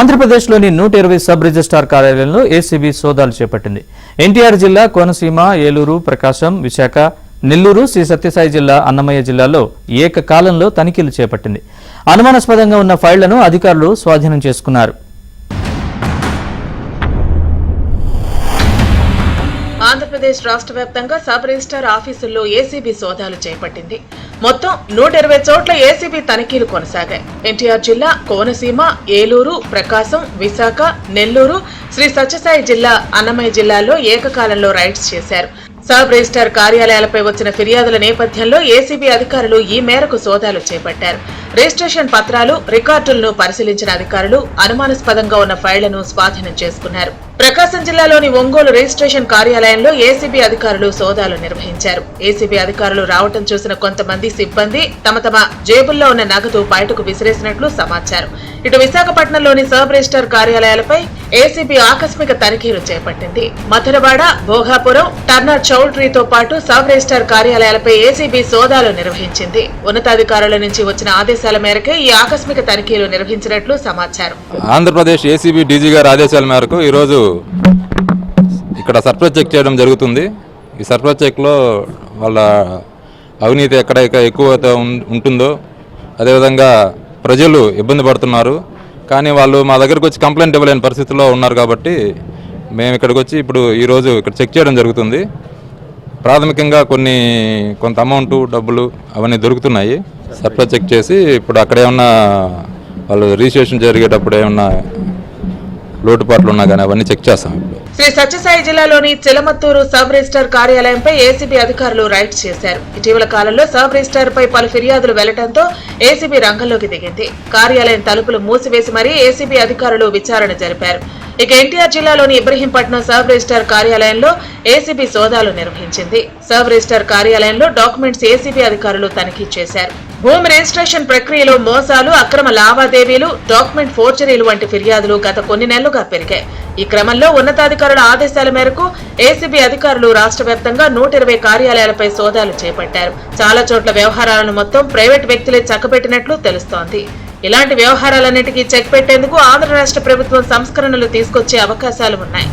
ఆంధ్రప్రదేశ్లోని 120 sub registrar కార్యాలయంలో ACB సోదాలు చేపట్టింది. ఎన్టీఆర్ జిల్లా, కోనసీమ, ఏలూరు, ప్రకాశం, విశాఖ, నెల్లూరు, శ్రీ సత్యసాయి జిల్లా, అన్నమయ్య జిల్లాల్లో ఏకకాలంలో తనిఖీలు చేపట్టింది. అనుమానాస్పదంగా ఉన్న ఫైళ్లను అధికారులు స్వాధీనం చేసుకున్నారు. ఆంధ్రప్రదేశ్ రాష్ట్ర వ్యాప్తంగా సబ్ రిజిస్ట్రార్ ఆఫీసుల్లో ఏసీబీ సోదాలు చేపట్టింది. మొత్తం 120 చోట్ల ఏసీబీ తనిఖీలు కొనసాగాయి. ఎన్టీఆర్ జిల్లా, కోనసీమ, ఏలూరు, ప్రకాశం, విశాఖ, నెల్లూరు, శ్రీ సత్యసాయి జిల్లా, అన్నమయ్య జిల్లాల్లో ఏకకాలంలో రైడ్స్ చేశారు. సబ్ రిజిస్ట్రార్ కార్యాలయాలపై వచ్చిన ఫిర్యాదుల నేపథ్యంలో ఏసీబీ అధికారులు ఈ మేరకు సోదాలు చేపట్టారు. రిజిస్ట్రేషన్ పత్రాలు, రికార్డులను పరిశీలించిన అధికారులు అనుమానాస్పదంగా ఉన్న ఫైళ్లను స్వాధీనం చేసుకున్నారు. ప్రకాశం జిల్లాలోని ఒంగోలు రిజిస్ట్రేషన్ కార్యాలయంలో ఏసీబీ అధికారులు సోదాలు నిర్వహించారు. ఏసీబీ అధికారులు రావటం చూసిన కొంతమంది సిబ్బంది తమ జేబుల్లో ఉన్న నగదు బయటకు విసిరేసినట్లు సమాచారం. ఇటు విశాఖపట్నంలోని సబ్ రిజిస్ట్రార్ కార్యాలయాలపై ఏసీబీ ఆకస్మిక తనిఖీలు చేపట్టింది. మధురవాడ, భోగాపురం, టర్నర్ చౌల్ట్రీతో పాటు సబ్ రిజిస్ట్రార్ కార్యాలయాలపై ఏసీబీ సోదాలు నిర్వహించింది. ఉన్నతాధికారుల నుంచి వచ్చిన ఆదేశాల మేరకే ఈ ఆకస్మిక తనిఖీలు నిర్వహించినట్లు సమాచారం. ఆంధ్రప్రదేశ్ ఏసీబీ డీజీ గారి ఆదేశాల మేరకు ఈరోజు ఇక్కడ సర్ప్రైజ్ చెక్ చేయడం జరుగుతుంది. ఈ సర్ప్రైజ్ చెక్లో వాళ్ళ అవినీతి ఎక్కడ ఎక్కువ ఉంటుందో, అదేవిధంగా ప్రజలు ఇబ్బంది పడుతున్నారు, కానీ వాళ్ళు మా దగ్గరకు వచ్చి కంప్లైంట్ ఇవ్వలేని పరిస్థితిలో ఉన్నారు. కాబట్టి మేము ఇక్కడికి వచ్చి ఇప్పుడు ఈరోజు ఇక్కడ చెక్ చేయడం జరుగుతుంది. ప్రాథమికంగా కొంత అమౌంట్, డబ్బులు అవన్నీ దొరుకుతున్నాయి. సర్ప్రైజ్ చెక్ చేసి ఇప్పుడు అక్కడ ఏమన్నా వాళ్ళు రిజిస్ట్రేషన్ జరిగేటప్పుడు ఏమన్నా లోటుపాట్లు ఉన్నా కానీ అవన్నీ చెక్ చేస్తాం. శ్రీ సత్యసాయి జిల్లాలోని చిలమత్తూరు సబ్ రిజిస్ట్రార్ కార్యాలయంపై ఏసీబీ అధికారులు రైడ్స్ చేశారు. ఇటీవల కాలంలో సబ్ రిజిస్ట్రార్ పై పలు ఫిర్యాదులు వెళ్లడంతో ఏసీబీ రంగంలోకి దిగింది. కార్యాలయం తలుపులు మూసివేసి మరీ ఏసీబీ అధికారులు విచారణ జరిపారు. ఇక ఎన్టీఆర్ జిల్లాలోని ఇబ్రహీంపట్నం సబ్ రిజిస్ట్రార్ కార్యాలయంలో ఏసీబీ సోదాలు నిర్వహించింది. సబ్ రిజిస్ట్రార్ కార్యాలయంలో డాక్యుమెంట్స్ ఏసీబీ అధికారులు తనిఖీ చేశారు. భూమి రిజిస్ట్రేషన్ ప్రక్రియలో మోసాలు, అక్రమ లావాదేవీలు, డాక్యుమెంట్ ఫోర్జరీలు వంటి ఫిర్యాదులు గత కొన్ని నెలలుగా పెరిగాయి. ఈ క్రమంలో ఉన్నతాధికారుల ఆదేశాల మేరకు ఏసీబీ అధికారులు రాష్ట్ర వ్యాప్తంగా 120 కార్యాలయాలపై సోదాలు చేపట్టారు. చాలా చోట్ల వ్యవహారాలను మొత్తం ప్రైవేట్ వ్యక్తులే చక్కబెట్టినట్లు తెలుస్తోంది. ఇలాంటి వ్యవహారాలన్నింటికీ చెక్ పెట్టేందుకు ఆంధ్ర రాష్ట్ర ప్రభుత్వం సంస్కరణలు తీసుకొచ్చే అవకాశాలు ఉన్నాయి.